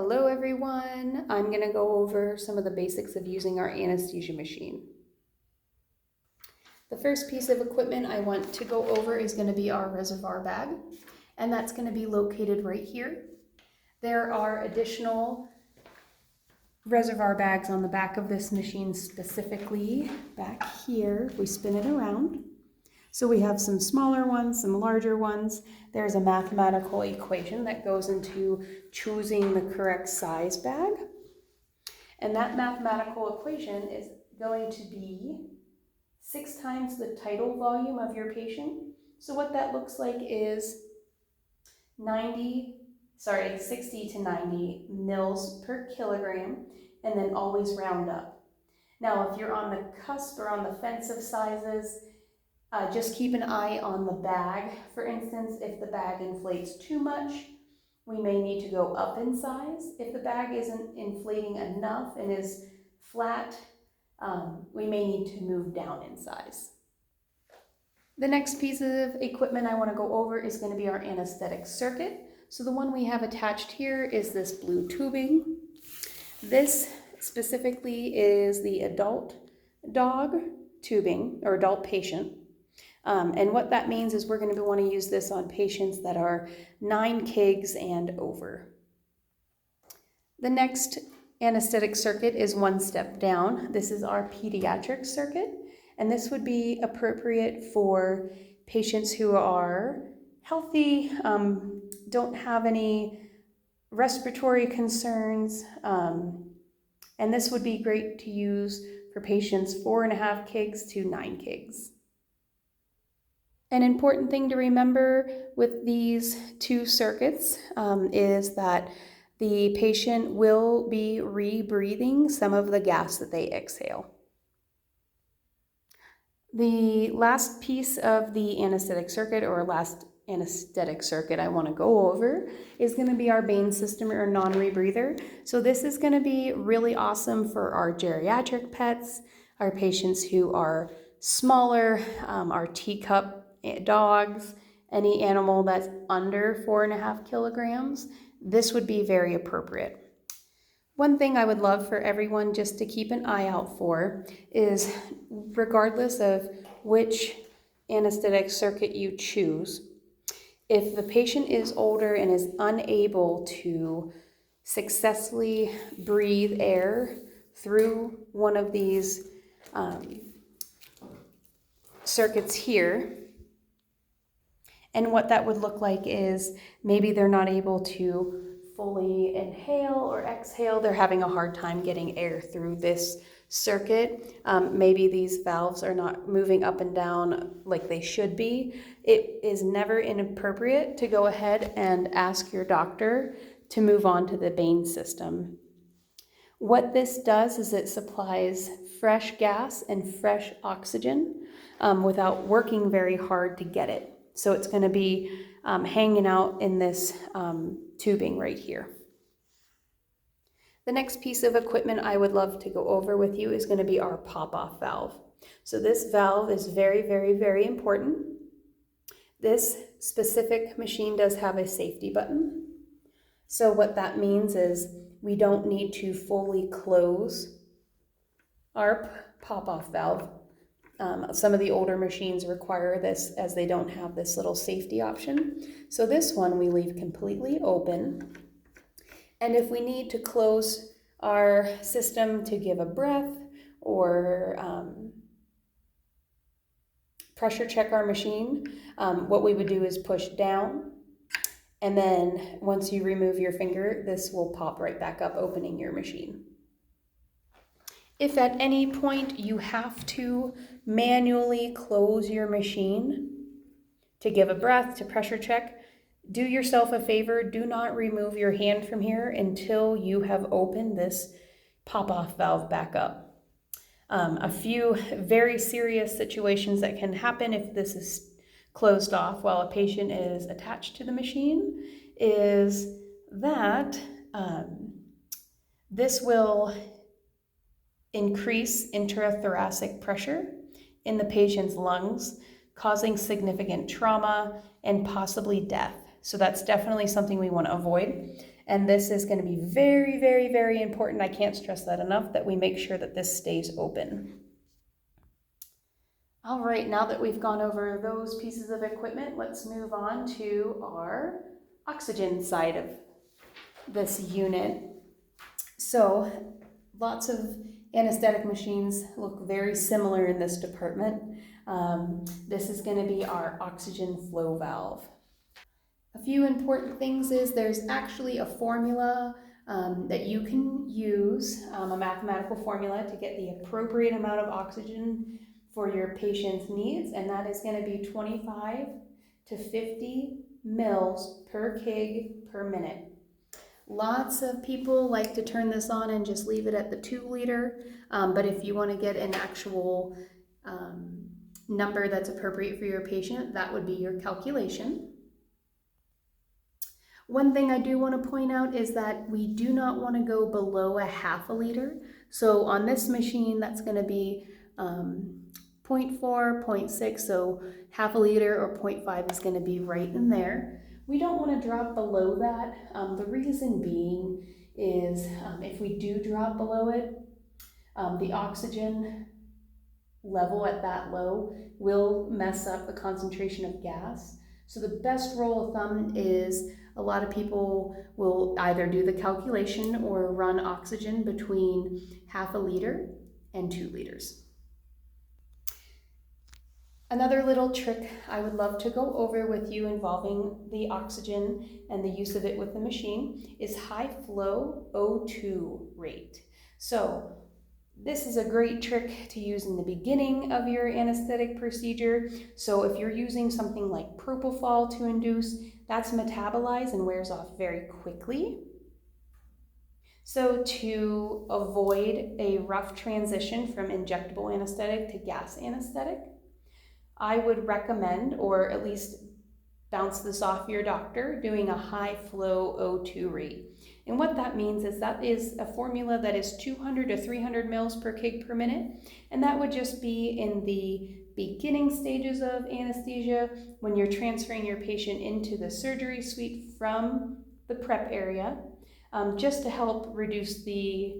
Hello everyone, I'm going to go over some of the basics of using our anesthesia machine. The first piece of equipment I want to go over is going to be our reservoir bag, and that's going to be located right here. There are additional reservoir bags on the back of this machine, specifically back here. We spin it around. So we have some smaller ones, some larger ones. There's a mathematical equation that goes into choosing the correct size bag. And that mathematical equation is going to be 6 times the tidal volume of your patient. So what that looks like is 60 to 90 mils per kilogram, and then always round up. Now, if you're on the cusp or on the fence of sizes, just keep an eye on the bag. For instance, if the bag inflates too much, we may need to go up in size. If the bag isn't inflating enough and is flat, we may need to move down in size. The next piece of equipment I want to go over is going to be our anesthetic circuit. So the one we have attached here is this blue tubing. This specifically is the adult dog tubing, or adult patient. And what that means is we're going to want to use this on patients that are 9 kgs and over. The next anesthetic circuit is one step down. This is our pediatric circuit, and this would be appropriate for patients who are healthy, don't have any respiratory concerns, and this would be great to use for patients 4.5 kgs to 9 kgs. An important thing to remember with these two circuits is that the patient will be rebreathing some of the gas that they exhale. The last piece of the anesthetic circuit, or last anesthetic circuit I want to go over, is going to be our Bain system, or non-rebreather. So this is going to be really awesome for our geriatric pets, our patients who are smaller, our teacup dogs, any animal that's under 4.5 kilograms. This would be very appropriate. One thing I would love for everyone just to keep an eye out for is, regardless of which anesthetic circuit you choose, if the patient is older and is unable to successfully breathe air through one of these circuits here, and what that would look like is maybe they're not able to fully inhale or exhale. They're having a hard time getting air through this circuit. Maybe these valves are not moving up and down like they should be. It is never inappropriate to go ahead and ask your doctor to move on to the Bain system. What this does is it supplies fresh gas and fresh oxygen without working very hard to get it. So it's going to be hanging out in this tubing right here. The next piece of equipment I would love to go over with you is going to be our pop-off valve. So this valve is very, very, very important. This specific machine does have a safety button. So what that means is we don't need to fully close our pop-off valve. Some of the older machines require this, as they don't have this little safety option. So this one we leave completely open. And if we need to close our system to give a breath or pressure check our machine, what we would do is push down. And then once you remove your finger, this will pop right back up, opening your machine. If at any point you have to manually close your machine to give a breath, to pressure check, do yourself a favor. Do not remove your hand from here until you have opened this pop-off valve back up. A few very serious situations that can happen if this is closed off while a patient is attached to the machine is that this will increase intrathoracic pressure in the patient's lungs, causing significant trauma and possibly death. So that's definitely something we want to avoid. And this is going to be very, very, very important. I can't stress that enough, that we make sure that this stays open. All right, now that we've gone over those pieces of equipment, let's move on to our oxygen side of this unit. So lots of anesthetic machines look very similar in this department. This is going to be our oxygen flow valve. A few important things is there's actually a formula that you can use, a mathematical formula to get the appropriate amount of oxygen for your patient's needs, and that is going to be 25 to 50 mils per kg per minute. Lots of people like to turn this on and just leave it at the 2 liter, but if you want to get an actual number that's appropriate for your patient, that would be your calculation. One thing I do want to point out is that we do not want to go below a half a liter. So on this machine, that's going to be 0.4, 0.6, so half a liter or 0.5 is going to be right in there. We don't want to drop below that. The reason being is if we do drop below it, the oxygen level at that low will mess up the concentration of gas. So the best rule of thumb is a lot of people will either do the calculation or run oxygen between half a liter and 2 liters. Another little trick I would love to go over with you involving the oxygen and the use of it with the machine is high flow O2 rate. So this is a great trick to use in the beginning of your anesthetic procedure. So if you're using something like propofol to induce, that's metabolized and wears off very quickly. So to avoid a rough transition from injectable anesthetic to gas anesthetic, I would recommend, or at least bounce this off your doctor, doing a high flow O2 rate. And what that means is that is a formula that is 200 to 300 mils per kg per minute. And that would just be in the beginning stages of anesthesia when you're transferring your patient into the surgery suite from the prep area, just to help reduce the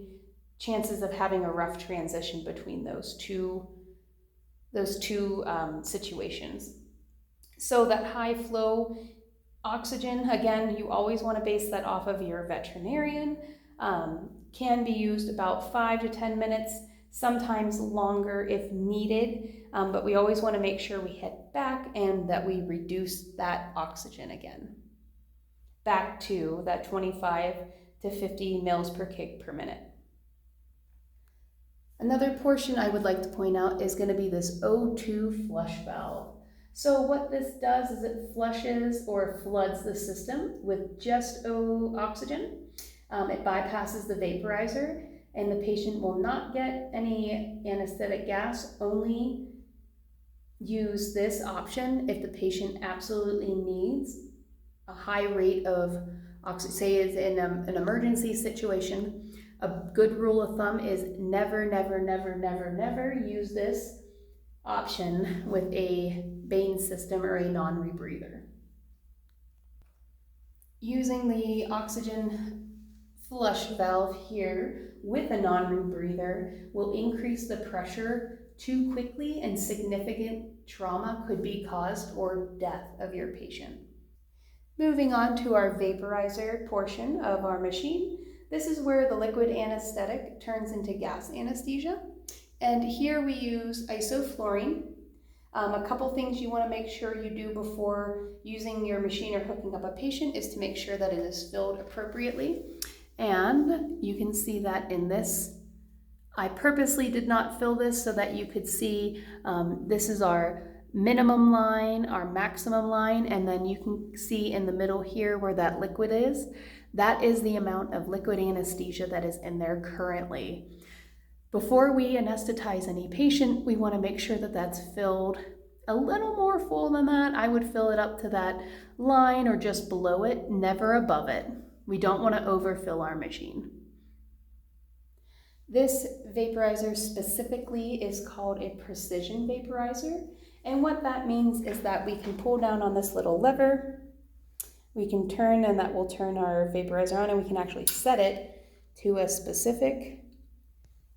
chances of having a rough transition between those two situations. So that high flow oxygen, again, you always want to base that off of your veterinarian, can be used about 5 to 10 minutes, sometimes longer if needed, but we always want to make sure we head back and that we reduce that oxygen again, back to that 25 to 50 mils per kg per minute. Another portion I would like to point out is going to be this O2 flush valve. So what this does is it flushes or floods the system with just oxygen. It bypasses the vaporizer, and the patient will not get any anesthetic gas, only use this option if the patient absolutely needs a high rate of oxygen, say it's in an emergency situation. A good rule of thumb is never, never, never, never, never use this option with a Bain system or a non-rebreather. Using the oxygen flush valve here with a non-rebreather will increase the pressure too quickly, and significant trauma could be caused or death of your patient. Moving on to our vaporizer portion of our machine. This is where the liquid anesthetic turns into gas anesthesia. And here we use isoflurane. A couple things you want to make sure you do before using your machine or hooking up a patient is to make sure that it is filled appropriately. And you can see that in this. I purposely did not fill this so that you could see this is our minimum line, our maximum line, and then you can see in the middle here where that liquid is. That is the amount of liquid anesthesia that is in there currently. Before we anesthetize any patient, we want to make sure that that's filled a little more full than that. I would fill it up to that line or just below it, never above it. We don't want to overfill our machine. This vaporizer specifically is called a precision vaporizer. And what that means is that we can pull down on this little lever, We can turn, and that will turn our vaporizer on, and we can actually set it to a specific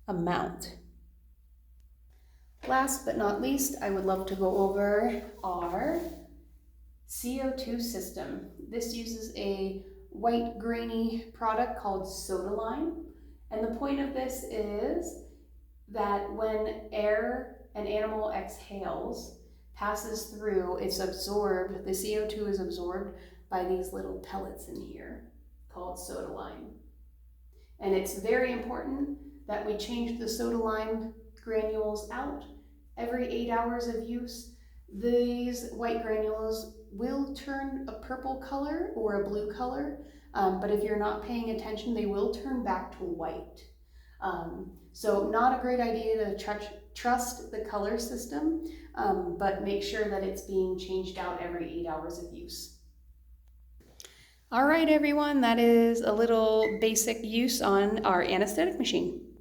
amount. Last but not least, I would love to go over our CO2 system. This uses a white grainy product called soda lime. And the point of this is that when air an animal exhales, passes through, it's absorbed, the CO2 is absorbed by these little pellets in here called soda lime. And it's very important that we change the soda lime granules out every 8 hours of use. These white granules will turn a purple color or a blue color, but if you're not paying attention, they will turn back to white. So not a great idea to trust the color system, but make sure that it's being changed out every 8 hours of use. All right, everyone, that is a little basic use on our anesthetic machine.